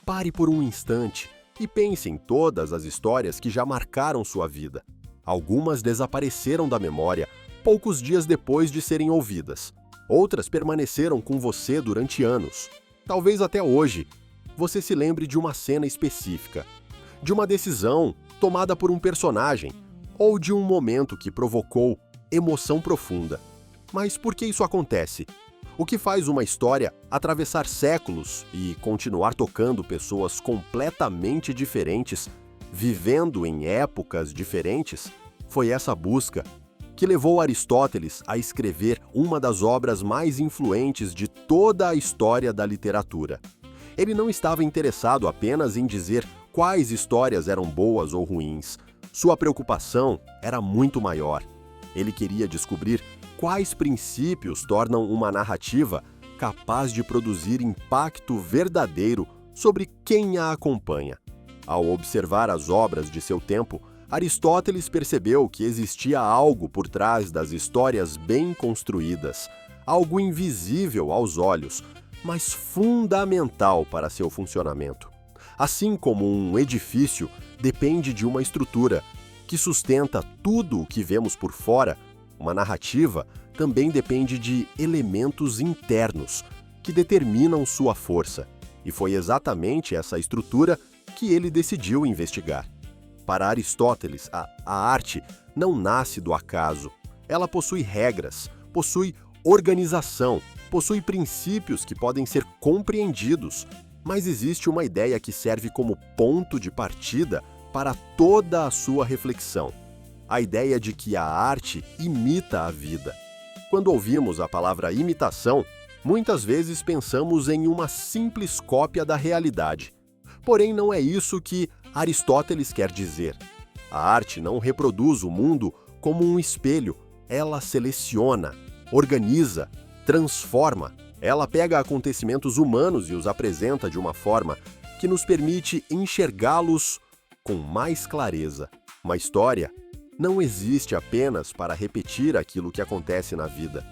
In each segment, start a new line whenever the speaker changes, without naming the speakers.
Pare por um instante e pense em todas as histórias que já marcaram sua vida. Algumas desapareceram da memória poucos dias depois de serem ouvidas. Outras permaneceram com você durante anos. Talvez até hoje, você se lembre de uma cena específica, de uma decisão tomada por um personagem ou de um momento que provocou emoção profunda. Mas por que isso acontece? O que faz uma história atravessar séculos e continuar tocando pessoas completamente diferentes, vivendo em épocas diferentes? Foi essa busca que levou Aristóteles a escrever uma das obras mais influentes de toda a história da literatura. Ele não estava interessado apenas em dizer quais histórias eram boas ou ruins. Sua preocupação era muito maior. Ele queria descobrir quais princípios tornam uma narrativa capaz de produzir impacto verdadeiro sobre quem a acompanha. Ao observar as obras de seu tempo, Aristóteles percebeu que existia algo por trás das histórias bem construídas, algo invisível aos olhos, mas fundamental para seu funcionamento. Assim como um edifício depende de uma estrutura que sustenta tudo o que vemos por fora, uma narrativa também depende de elementos internos que determinam sua força, e foi exatamente essa estrutura que ele decidiu investigar. Para Aristóteles, a arte não nasce do acaso. Ela possui regras, possui organização, possui princípios que podem ser compreendidos, mas existe uma ideia que serve como ponto de partida para toda a sua reflexão. A ideia de que a arte imita a vida. Quando ouvimos a palavra imitação, muitas vezes pensamos em uma simples cópia da realidade. Porém, não é isso que Aristóteles quer dizer. A arte não reproduz o mundo como um espelho. Ela seleciona, organiza, transforma. Ela pega acontecimentos humanos e os apresenta de uma forma que nos permite enxergá-los com mais clareza. Uma história não existe apenas para repetir aquilo que acontece na vida.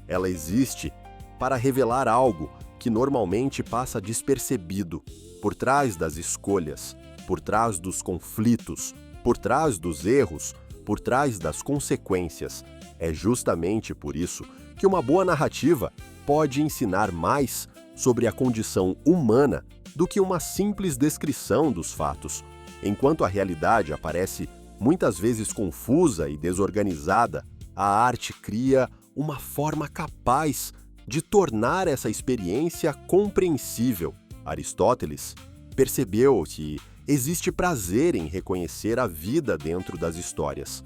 Ela existe para revelar algo que normalmente passa despercebido, por trás das escolhas, por trás dos conflitos, por trás dos erros, por trás das consequências. É justamente por isso que uma boa narrativa pode ensinar mais sobre a condição humana do que uma simples descrição dos fatos. Enquanto a realidade aparece muitas vezes confusa e desorganizada, a arte cria uma forma capaz de tornar essa experiência compreensível. Aristóteles percebeu que existe prazer em reconhecer a vida dentro das histórias.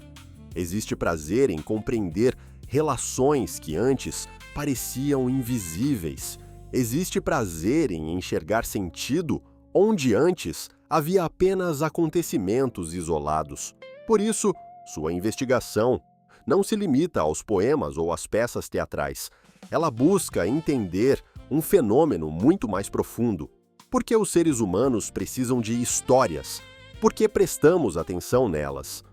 Existe prazer em compreender relações que antes pareciam invisíveis. Existe prazer em enxergar sentido onde antes havia apenas acontecimentos isolados. Por isso, sua investigação não se limita aos poemas ou às peças teatrais. Ela busca entender um fenômeno muito mais profundo. Por que os seres humanos precisam de histórias? Por que prestamos atenção nelas?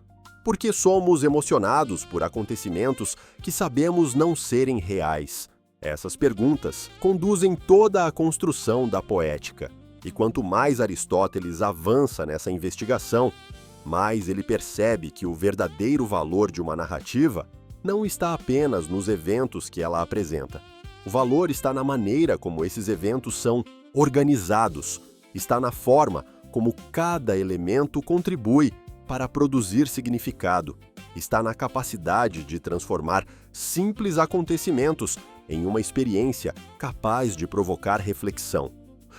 Por que somos emocionados por acontecimentos que sabemos não serem reais? Essas perguntas conduzem toda a construção da poética. E quanto mais Aristóteles avança nessa investigação, mais ele percebe que o verdadeiro valor de uma narrativa não está apenas nos eventos que ela apresenta. O valor está na maneira como esses eventos são organizados, está na forma como cada elemento contribui para produzir significado, está na capacidade de transformar simples acontecimentos em uma experiência capaz de provocar reflexão.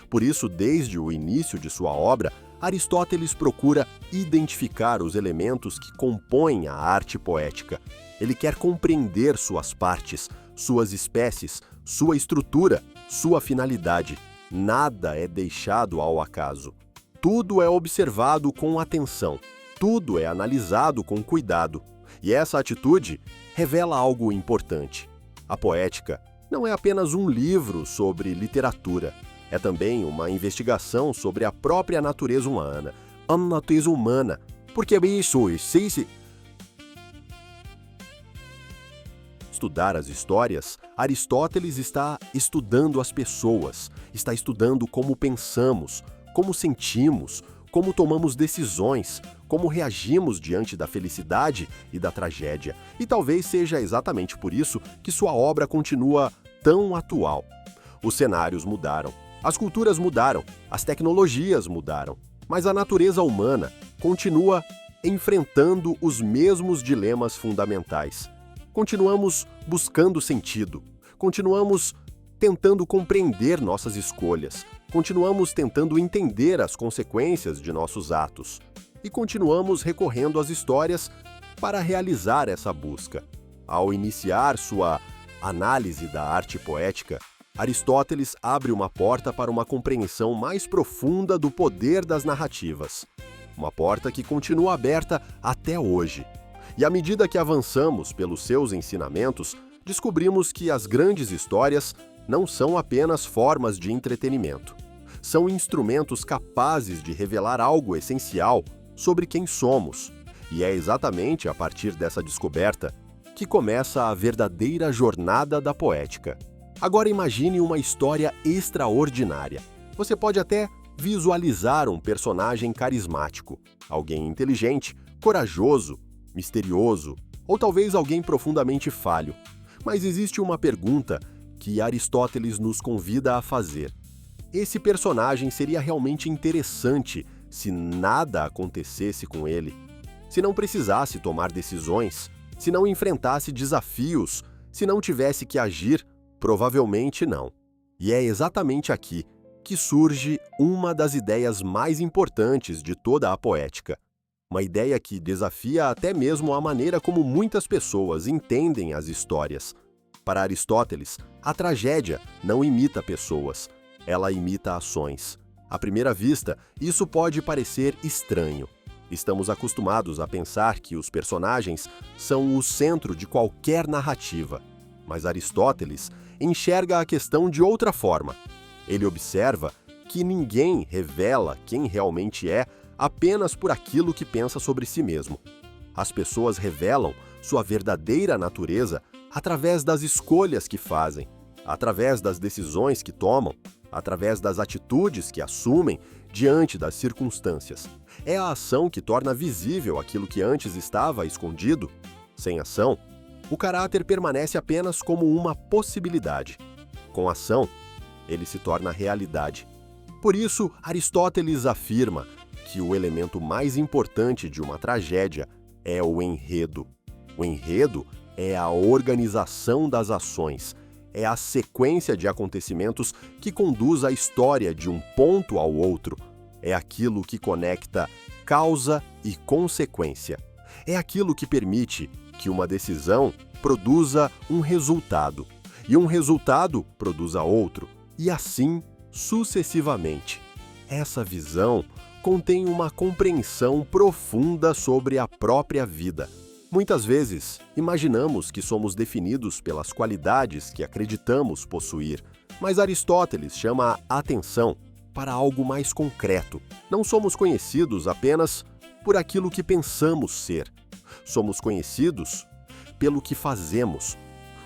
Por isso, desde o início de sua obra, Aristóteles procura identificar os elementos que compõem a arte poética. Ele quer compreender suas partes, suas espécies, sua estrutura, sua finalidade. Nada é deixado ao acaso. Tudo é observado com atenção. Tudo é analisado com cuidado. E essa atitude revela algo importante. A poética não é apenas um livro sobre literatura. É também uma investigação sobre a própria natureza humana. A natureza humana. Porque isso existe. Estudar as histórias, Aristóteles está estudando as pessoas, está estudando como pensamos, como sentimos, como tomamos decisões, como reagimos diante da felicidade e da tragédia. E talvez seja exatamente por isso que sua obra continua tão atual. Os cenários mudaram, as culturas mudaram, as tecnologias mudaram, mas a natureza humana continua enfrentando os mesmos dilemas fundamentais. Continuamos buscando sentido, continuamos tentando compreender nossas escolhas, continuamos tentando entender as consequências de nossos atos e continuamos recorrendo às histórias para realizar essa busca. Ao iniciar sua análise da arte poética, Aristóteles abre uma porta para uma compreensão mais profunda do poder das narrativas. Uma porta que continua aberta até hoje. E à medida que avançamos pelos seus ensinamentos, descobrimos que as grandes histórias não são apenas formas de entretenimento. São instrumentos capazes de revelar algo essencial sobre quem somos. E é exatamente a partir dessa descoberta que começa a verdadeira jornada da poética. Agora imagine uma história extraordinária. Você pode até visualizar um personagem carismático, alguém inteligente, corajoso, misterioso, ou talvez alguém profundamente falho. Mas existe uma pergunta que Aristóteles nos convida a fazer. Esse personagem seria realmente interessante se nada acontecesse com ele? Se não precisasse tomar decisões? Se não enfrentasse desafios? Se não tivesse que agir? Provavelmente não. E é exatamente aqui que surge uma das ideias mais importantes de toda a poética. Uma ideia que desafia até mesmo a maneira como muitas pessoas entendem as histórias. Para Aristóteles, a tragédia não imita pessoas, ela imita ações. À primeira vista, isso pode parecer estranho. Estamos acostumados a pensar que os personagens são o centro de qualquer narrativa. Mas Aristóteles enxerga a questão de outra forma. Ele observa que ninguém revela quem realmente é apenas por aquilo que pensa sobre si mesmo. As pessoas revelam sua verdadeira natureza através das escolhas que fazem, através das decisões que tomam, através das atitudes que assumem diante das circunstâncias. É a ação que torna visível aquilo que antes estava escondido. Sem ação, o caráter permanece apenas como uma possibilidade. Com ação, ele se torna realidade. Por isso, Aristóteles afirma que o elemento mais importante de uma tragédia é o enredo. O enredo é a organização das ações, é a sequência de acontecimentos que conduz a história de um ponto ao outro. É aquilo que conecta causa e consequência. É aquilo que permite que uma decisão produza um resultado, e um resultado produza outro, e assim sucessivamente. Essa visão contém uma compreensão profunda sobre a própria vida. Muitas vezes, imaginamos que somos definidos pelas qualidades que acreditamos possuir, mas Aristóteles chama a atenção para algo mais concreto. Não somos conhecidos apenas por aquilo que pensamos ser. Somos conhecidos pelo que fazemos.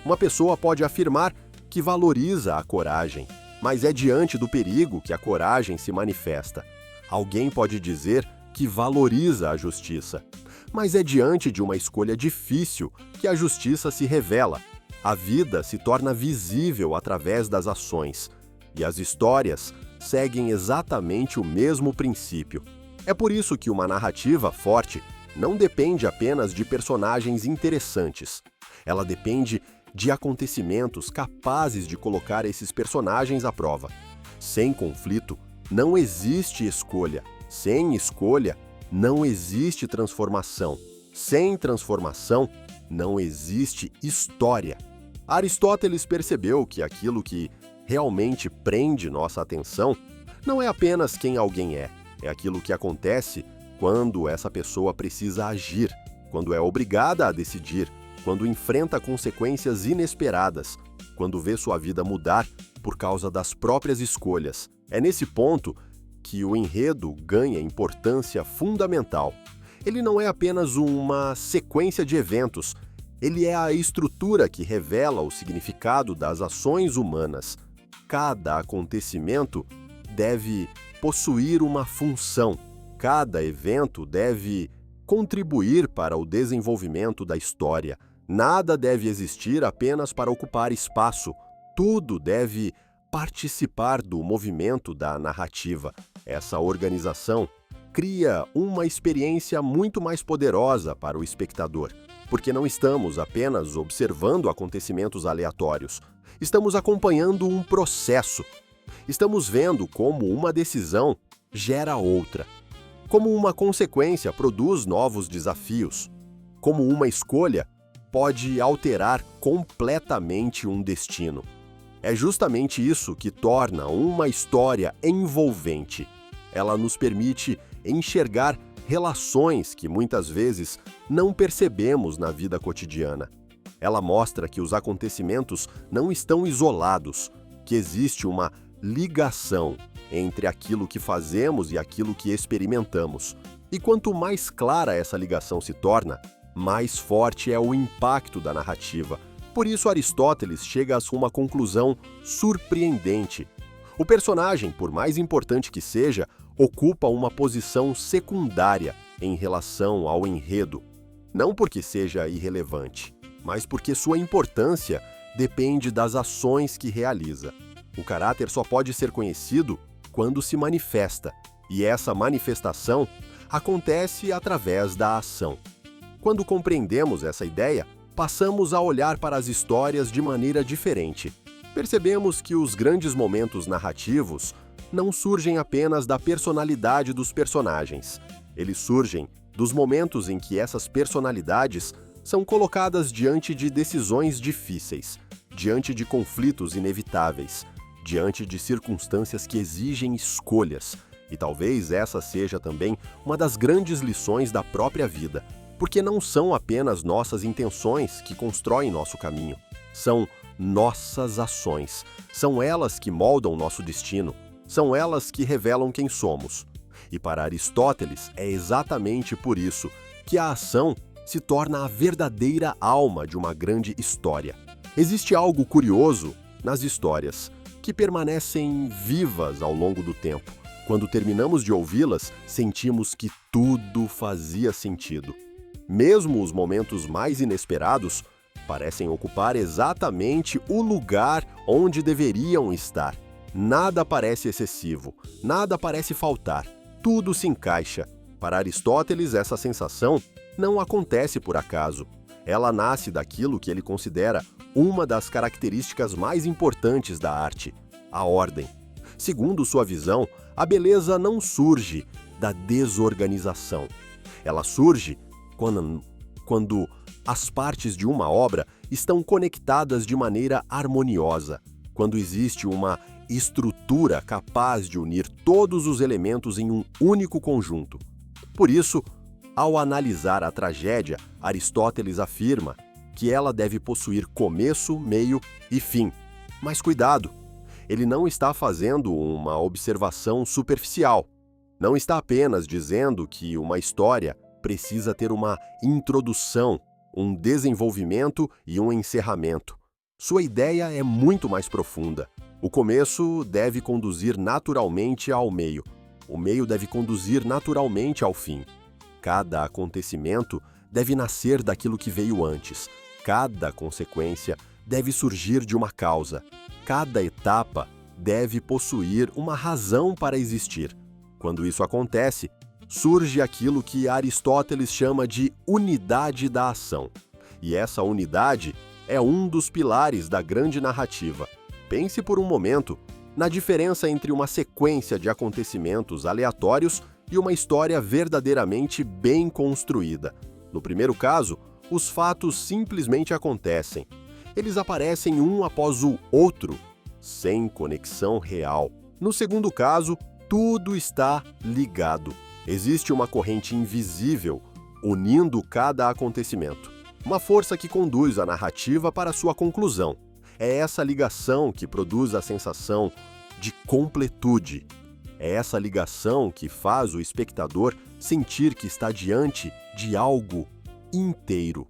Uma pessoa pode afirmar que valoriza a coragem, mas é diante do perigo que a coragem se manifesta. Alguém pode dizer que valoriza a justiça, mas é diante de uma escolha difícil que a justiça se revela. A vida se torna visível através das ações, e as histórias seguem exatamente o mesmo princípio. É por isso que uma narrativa forte não depende apenas de personagens interessantes. Ela depende de acontecimentos capazes de colocar esses personagens à prova. Sem conflito, não existe escolha. Sem escolha, não existe transformação. Sem transformação, não existe história. Aristóteles percebeu que aquilo que realmente prende nossa atenção não é apenas quem alguém é aquilo que acontece quando essa pessoa precisa agir, quando é obrigada a decidir, quando enfrenta consequências inesperadas, quando vê sua vida mudar por causa das próprias escolhas. É nesse ponto que o enredo ganha importância fundamental. Ele não é apenas uma sequência de eventos, ele é a estrutura que revela o significado das ações humanas. Cada acontecimento deve possuir uma função. Cada evento deve contribuir para o desenvolvimento da história. Nada deve existir apenas para ocupar espaço. Tudo deve participar do movimento da narrativa. Essa organização cria uma experiência muito mais poderosa para o espectador, porque não estamos apenas observando acontecimentos aleatórios. Estamos acompanhando um processo. Estamos vendo como uma decisão gera outra, como uma consequência produz novos desafios, como uma escolha pode alterar completamente um destino. É justamente isso que torna uma história envolvente. Ela nos permite enxergar relações que muitas vezes não percebemos na vida cotidiana. Ela mostra que os acontecimentos não estão isolados, que existe uma ligação entre aquilo que fazemos e aquilo que experimentamos. E quanto mais clara essa ligação se torna, mais forte é o impacto da narrativa. Por isso, Aristóteles chega a uma conclusão surpreendente. O personagem, por mais importante que seja, ocupa uma posição secundária em relação ao enredo. Não porque seja irrelevante, mas porque sua importância depende das ações que realiza. O caráter só pode ser conhecido quando se manifesta, e essa manifestação acontece através da ação. Quando compreendemos essa ideia, passamos a olhar para as histórias de maneira diferente. Percebemos que os grandes momentos narrativos não surgem apenas da personalidade dos personagens. Eles surgem dos momentos em que essas personalidades são colocadas diante de decisões difíceis, diante de conflitos inevitáveis, diante de circunstâncias que exigem escolhas. E talvez essa seja também uma das grandes lições da própria vida, porque não são apenas nossas intenções que constroem nosso caminho, são nossas ações. São elas que moldam nosso destino, são elas que revelam quem somos. E para Aristóteles é exatamente por isso que a ação se torna a verdadeira alma de uma grande história. Existe algo curioso nas histórias, que permanecem vivas ao longo do tempo. Quando terminamos de ouvi-las, sentimos que tudo fazia sentido. Mesmo os momentos mais inesperados parecem ocupar exatamente o lugar onde deveriam estar. Nada parece excessivo, nada parece faltar, tudo se encaixa. Para Aristóteles, essa sensação não acontece por acaso. Ela nasce daquilo que ele considera uma das características mais importantes da arte, a ordem. Segundo sua visão, a beleza não surge da desorganização. Ela surge quando as partes de uma obra estão conectadas de maneira harmoniosa, quando existe uma estrutura capaz de unir todos os elementos em um único conjunto. Por isso, ao analisar a tragédia, Aristóteles afirma que ela deve possuir começo, meio e fim. Mas cuidado! Ele não está fazendo uma observação superficial. Não está apenas dizendo que uma história precisa ter uma introdução, um desenvolvimento e um encerramento. Sua ideia é muito mais profunda. O começo deve conduzir naturalmente ao meio. O meio deve conduzir naturalmente ao fim. Cada acontecimento deve nascer daquilo que veio antes. Cada consequência deve surgir de uma causa. Cada etapa deve possuir uma razão para existir. Quando isso acontece, surge aquilo que Aristóteles chama de unidade da ação. E essa unidade é um dos pilares da grande narrativa. Pense por um momento na diferença entre uma sequência de acontecimentos aleatórios e uma história verdadeiramente bem construída. No primeiro caso, os fatos simplesmente acontecem. Eles aparecem um após o outro, sem conexão real. No segundo caso, tudo está ligado. Existe uma corrente invisível unindo cada acontecimento. Uma força que conduz a narrativa para sua conclusão. É essa ligação que produz a sensação de completude. É essa ligação que faz o espectador sentir que está diante de algo inteiro,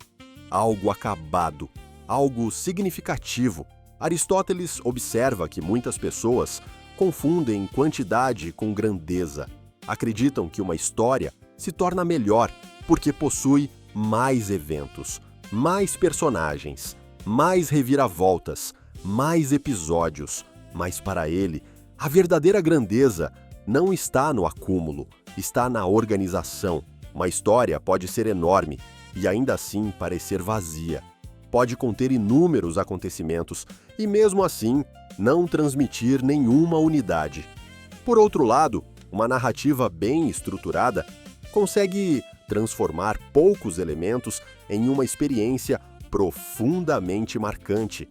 algo acabado, algo significativo. Aristóteles observa que muitas pessoas confundem quantidade com grandeza. Acreditam que uma história se torna melhor porque possui mais eventos, mais personagens, mais reviravoltas, mais episódios. Mas para ele, a verdadeira grandeza não está no acúmulo, está na organização. Uma história pode ser enorme e ainda assim parecer vazia. Pode conter inúmeros acontecimentos e, mesmo assim, não transmitir nenhuma unidade. Por outro lado, uma narrativa bem estruturada consegue transformar poucos elementos em uma experiência profundamente marcante.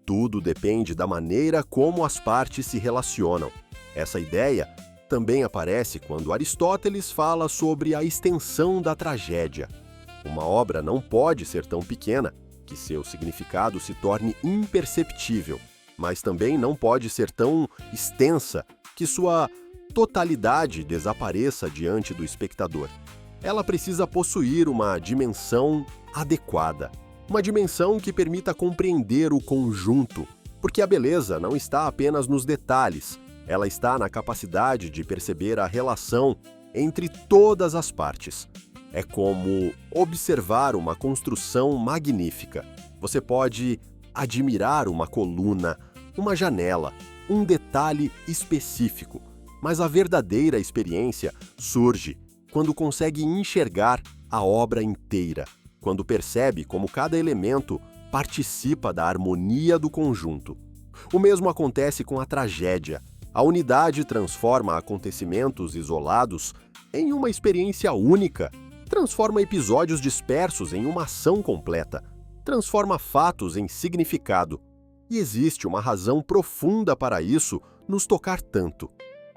Tudo depende da maneira como as partes se relacionam. Essa ideia também aparece quando Aristóteles fala sobre a extensão da tragédia. Uma obra não pode ser tão pequena que seu significado se torne imperceptível, mas também não pode ser tão extensa que sua totalidade desapareça diante do espectador. Ela precisa possuir uma dimensão adequada, uma dimensão que permita compreender o conjunto, porque a beleza não está apenas nos detalhes, ela está na capacidade de perceber a relação entre todas as partes. É como observar uma construção magnífica. Você pode admirar uma coluna, uma janela, um detalhe específico, mas a verdadeira experiência surge quando consegue enxergar a obra inteira, quando percebe como cada elemento participa da harmonia do conjunto. O mesmo acontece com a tragédia. A unidade transforma acontecimentos isolados em uma experiência única, transforma episódios dispersos em uma ação completa, transforma fatos em significado. E existe uma razão profunda para isso nos tocar tanto.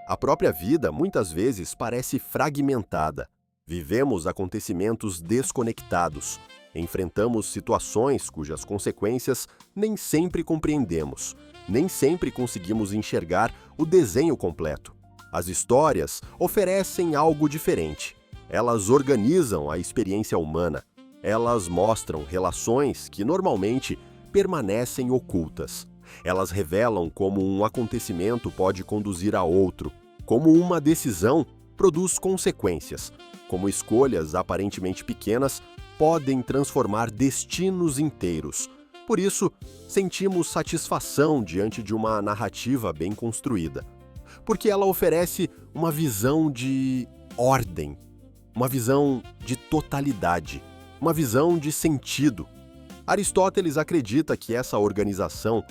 A própria vida muitas vezes parece fragmentada. Vivemos acontecimentos desconectados. Enfrentamos situações cujas consequências nem sempre compreendemos. Nem sempre conseguimos enxergar o desenho completo. As histórias oferecem algo diferente. Elas organizam a experiência humana. Elas mostram relações que normalmente permanecem ocultas. Elas revelam como um acontecimento pode conduzir a outro, como uma decisão produz consequências, como escolhas aparentemente pequenas podem transformar destinos inteiros. Por isso, sentimos satisfação diante de uma narrativa bem construída, porque ela oferece uma visão de ordem, uma visão de totalidade, uma visão de sentido. Aristóteles acredita que essa organização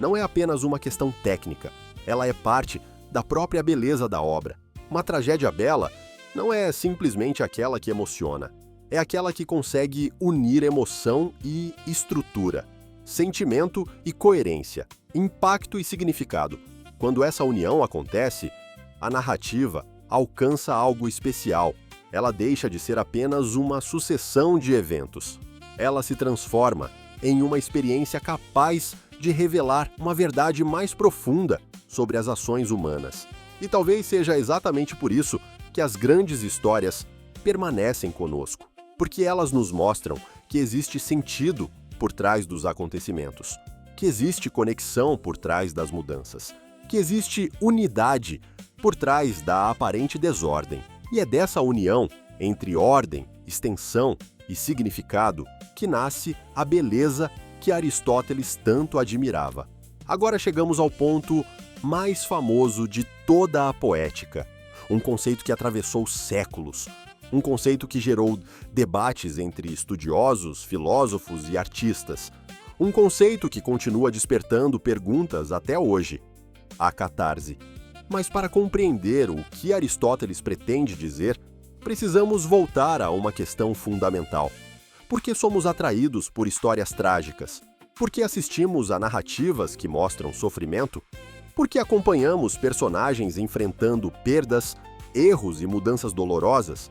não é apenas uma questão técnica, ela é parte da própria beleza da obra. Uma tragédia bela não é simplesmente aquela que emociona, é aquela que consegue unir emoção e estrutura, sentimento e coerência, impacto e significado. Quando essa união acontece, a narrativa alcança algo especial. Ela deixa de ser apenas uma sucessão de eventos. Ela se transforma em uma experiência capaz de revelar uma verdade mais profunda sobre as ações humanas. E talvez seja exatamente por isso que as grandes histórias permanecem conosco, porque elas nos mostram que existe sentido por trás dos acontecimentos, que existe conexão por trás das mudanças, que existe unidade por trás da aparente desordem. E é dessa união entre ordem, extensão e significado que nasce a beleza que Aristóteles tanto admirava. Agora chegamos ao ponto mais famoso de toda a poética, um conceito que atravessou séculos, um conceito que gerou debates entre estudiosos, filósofos e artistas, um conceito que continua despertando perguntas até hoje: a catarse. Mas para compreender o que Aristóteles pretende dizer, precisamos voltar a uma questão fundamental. Por que somos atraídos por histórias trágicas? Por que assistimos a narrativas que mostram sofrimento? Por que acompanhamos personagens enfrentando perdas, erros e mudanças dolorosas?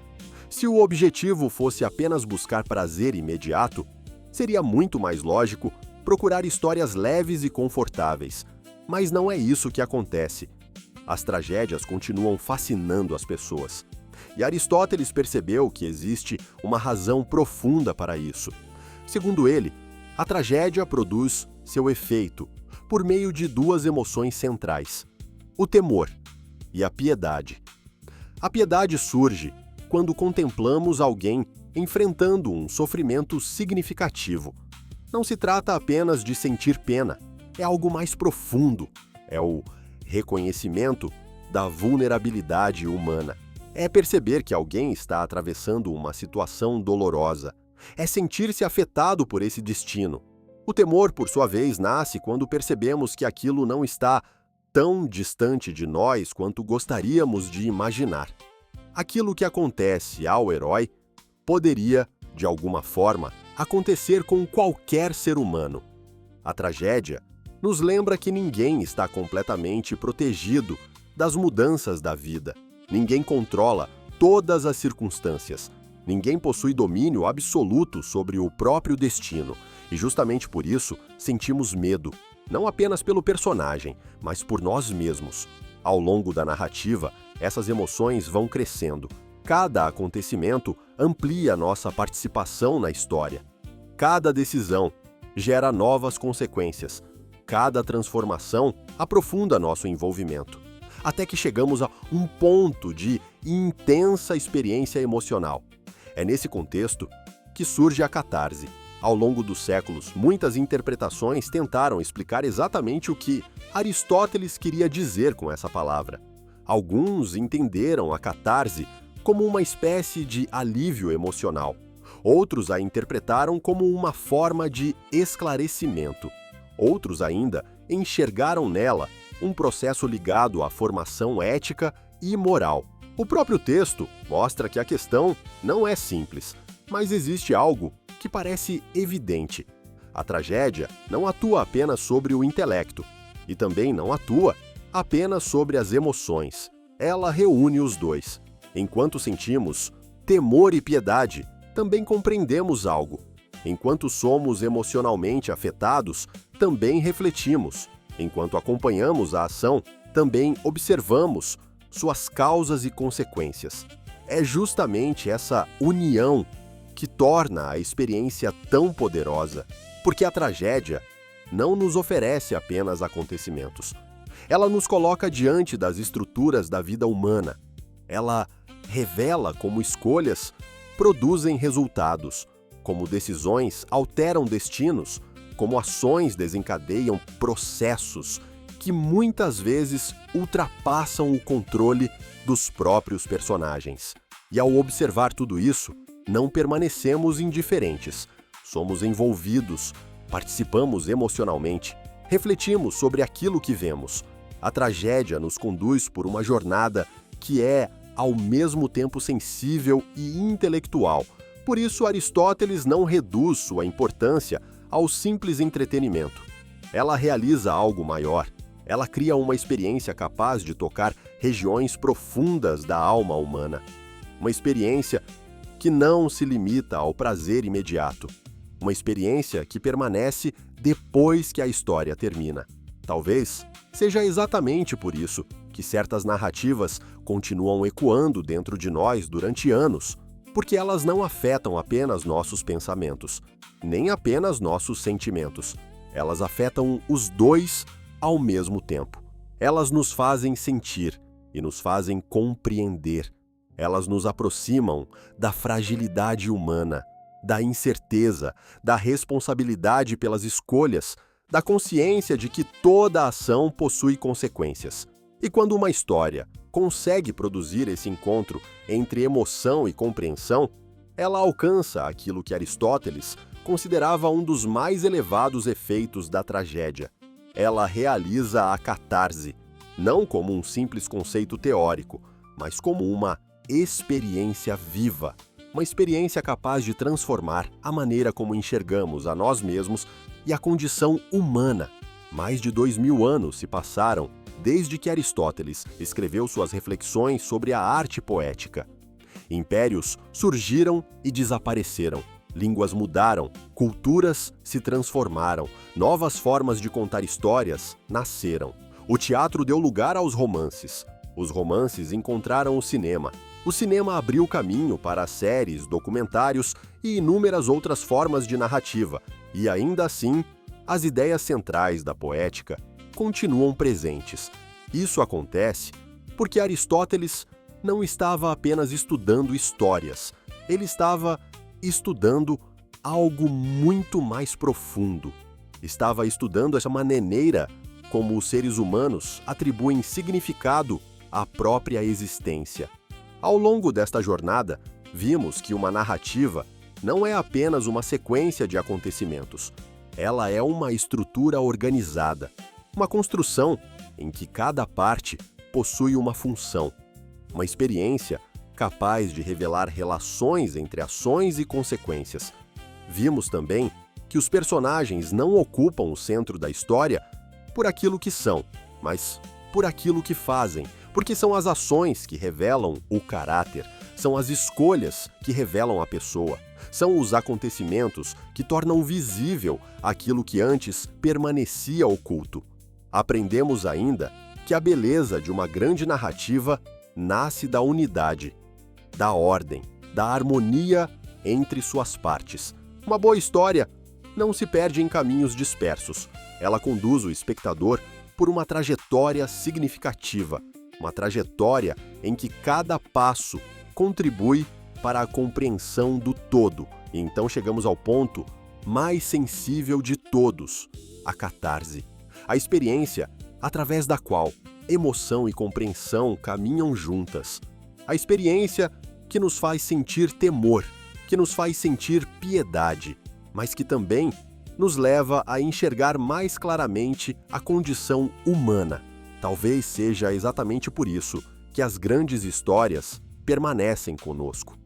Se o objetivo fosse apenas buscar prazer imediato, seria muito mais lógico procurar histórias leves e confortáveis. Mas não é isso que acontece. As tragédias continuam fascinando as pessoas. E Aristóteles percebeu que existe uma razão profunda para isso. Segundo ele, a tragédia produz seu efeito por meio de duas emoções centrais: o temor e a piedade. A piedade surge quando contemplamos alguém enfrentando um sofrimento significativo. Não se trata apenas de sentir pena, é algo mais profundo. É o reconhecimento da vulnerabilidade humana. É perceber que alguém está atravessando uma situação dolorosa. É sentir-se afetado por esse destino. O temor, por sua vez, nasce quando percebemos que aquilo não está tão distante de nós quanto gostaríamos de imaginar. Aquilo que acontece ao herói poderia, de alguma forma, acontecer com qualquer ser humano. A tragédia nos lembra que ninguém está completamente protegido das mudanças da vida. Ninguém controla todas as circunstâncias. Ninguém possui domínio absoluto sobre o próprio destino. E justamente por isso sentimos medo, não apenas pelo personagem, mas por nós mesmos. Ao longo da narrativa, essas emoções vão crescendo. Cada acontecimento amplia nossa participação na história. Cada decisão gera novas consequências. Cada transformação aprofunda nosso envolvimento, até que chegamos a um ponto de intensa experiência emocional. É nesse contexto que surge a catarse. Ao longo dos séculos, muitas interpretações tentaram explicar exatamente o que Aristóteles queria dizer com essa palavra. Alguns entenderam a catarse como uma espécie de alívio emocional. Outros a interpretaram como uma forma de esclarecimento. Outros ainda enxergaram nela um processo ligado à formação ética e moral. O próprio texto mostra que a questão não é simples, mas existe algo que parece evidente. A tragédia não atua apenas sobre o intelecto e também não atua apenas sobre as emoções. Ela reúne os dois. Enquanto sentimos temor e piedade, também compreendemos algo. Enquanto somos emocionalmente afetados, também refletimos. Enquanto acompanhamos a ação, também observamos suas causas e consequências. É justamente essa união que torna a experiência tão poderosa, porque a tragédia não nos oferece apenas acontecimentos. Ela nos coloca diante das estruturas da vida humana. Ela revela como escolhas produzem resultados, como decisões alteram destinos, como ações desencadeiam processos que muitas vezes ultrapassam o controle dos próprios personagens. E ao observar tudo isso, não permanecemos indiferentes. Somos envolvidos, participamos emocionalmente, refletimos sobre aquilo que vemos. A tragédia nos conduz por uma jornada que é, ao mesmo tempo, sensível e intelectual. Por isso, Aristóteles não reduz sua importância ao simples entretenimento. Ela realiza algo maior. Ela cria uma experiência capaz de tocar regiões profundas da alma humana. Uma experiência que não se limita ao prazer imediato. Uma experiência que permanece depois que a história termina. Talvez seja exatamente por isso que certas narrativas continuam ecoando dentro de nós durante anos, porque elas não afetam apenas nossos pensamentos, nem apenas nossos sentimentos. Elas afetam os dois ao mesmo tempo. Elas nos fazem sentir e nos fazem compreender. Elas nos aproximam da fragilidade humana, da incerteza, da responsabilidade pelas escolhas, da consciência de que toda ação possui consequências. E quando uma história consegue produzir esse encontro entre emoção e compreensão, ela alcança aquilo que Aristóteles considerava um dos mais elevados efeitos da tragédia. Ela realiza a catarse, não como um simples conceito teórico, mas como uma experiência viva, uma experiência capaz de transformar a maneira como enxergamos a nós mesmos e a condição humana. Mais de 2000 anos se passaram desde que Aristóteles escreveu suas reflexões sobre a arte poética. Impérios surgiram e desapareceram, línguas mudaram, culturas se transformaram, novas formas de contar histórias nasceram. O teatro deu lugar aos romances. Os romances encontraram o cinema. O cinema abriu caminho para séries, documentários e inúmeras outras formas de narrativa, e ainda assim, as ideias centrais da poética continuam presentes. Isso acontece porque Aristóteles não estava apenas estudando histórias, ele estava estudando algo muito mais profundo. Estava estudando essa maneira como os seres humanos atribuem significado à própria existência. Ao longo desta jornada, vimos que uma narrativa não é apenas uma sequência de acontecimentos. Ela é uma estrutura organizada, uma construção em que cada parte possui uma função, uma experiência capaz de revelar relações entre ações e consequências. Vimos também que os personagens não ocupam o centro da história por aquilo que são, mas por aquilo que fazem, porque são as ações que revelam o caráter, são as escolhas que revelam a pessoa, são os acontecimentos que tornam visível aquilo que antes permanecia oculto. Aprendemos ainda que a beleza de uma grande narrativa nasce da unidade, da ordem, da harmonia entre suas partes. Uma boa história não se perde em caminhos dispersos. Ela conduz o espectador por uma trajetória significativa, uma trajetória em que cada passo contribui para a compreensão do todo. E então chegamos ao ponto mais sensível de todos, a catarse. A experiência através da qual emoção e compreensão caminham juntas. A experiência que nos faz sentir temor, que nos faz sentir piedade, mas que também nos leva a enxergar mais claramente a condição humana. Talvez seja exatamente por isso que as grandes histórias permanecem conosco.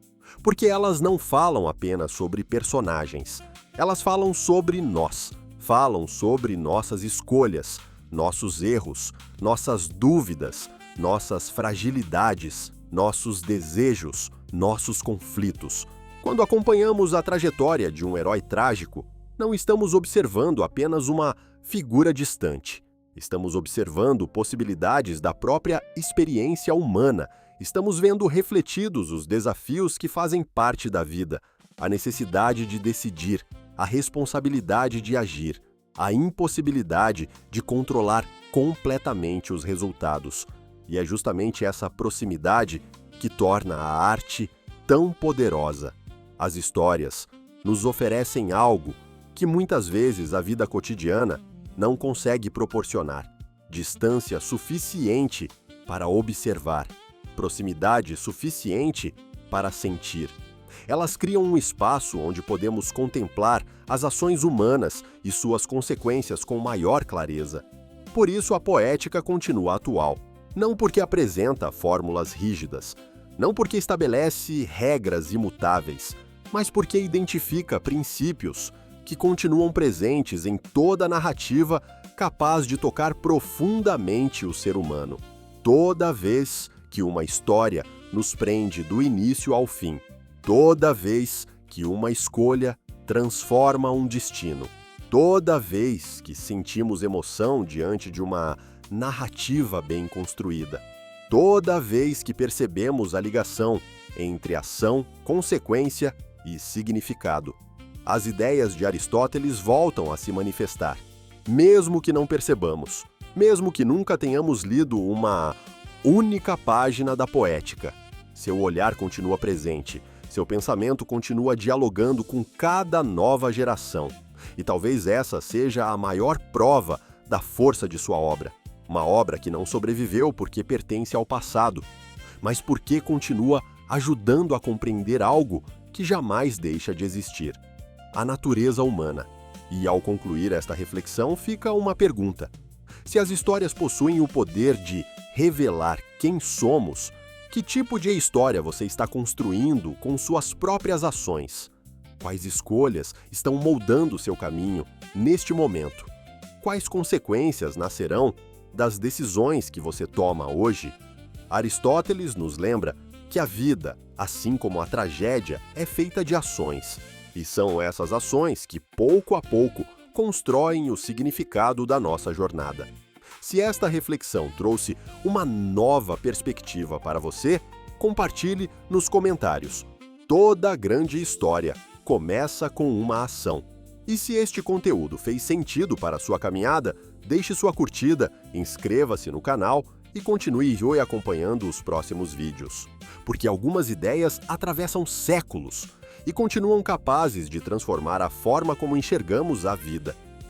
Porque elas não falam apenas sobre personagens, elas falam sobre nós, falam sobre nossas escolhas, nossos erros, nossas dúvidas, nossas fragilidades, nossos desejos, nossos conflitos. Quando acompanhamos a trajetória de um herói trágico, não estamos observando apenas uma figura distante. Estamos observando possibilidades da própria experiência humana. Estamos vendo refletidos os desafios que fazem parte da vida, a necessidade de decidir, a responsabilidade de agir, a impossibilidade de controlar completamente os resultados. E é justamente essa proximidade que torna a arte tão poderosa. As histórias nos oferecem algo que muitas vezes a vida cotidiana não consegue proporcionar: distância suficiente para observar, proximidade suficiente para sentir. Elas criam um espaço onde podemos contemplar as ações humanas e suas consequências com maior clareza. Por isso a poética continua atual, não porque apresenta fórmulas rígidas, não porque estabelece regras imutáveis, mas porque identifica princípios que continuam presentes em toda a narrativa capaz de tocar profundamente o ser humano. Toda vez que uma história nos prende do início ao fim, toda vez que uma escolha transforma um destino, toda vez que sentimos emoção diante de uma narrativa bem construída, toda vez que percebemos a ligação entre ação, consequência e significado, as ideias de Aristóteles voltam a se manifestar, mesmo que não percebamos, mesmo que nunca tenhamos lido uma única página da Poética. Seu olhar continua presente, seu pensamento continua dialogando com cada nova geração. E talvez essa seja a maior prova da força de sua obra. Uma obra que não sobreviveu porque pertence ao passado, mas porque continua ajudando a compreender algo que jamais deixa de existir: a natureza humana. E ao concluir esta reflexão fica uma pergunta: se as histórias possuem o poder de revelar quem somos, que tipo de história você está construindo com suas próprias ações? Quais escolhas estão moldando seu caminho neste momento? Quais consequências nascerão das decisões que você toma hoje? Aristóteles nos lembra que a vida, assim como a tragédia, é feita de ações. E são essas ações que, pouco a pouco, constroem o significado da nossa jornada. Se esta reflexão trouxe uma nova perspectiva para você, compartilhe nos comentários. Toda grande história começa com uma ação. E se este conteúdo fez sentido para a sua caminhada, deixe sua curtida, inscreva-se no canal e continue Joy acompanhando os próximos vídeos. Porque algumas ideias atravessam séculos e continuam capazes de transformar a forma como enxergamos a vida.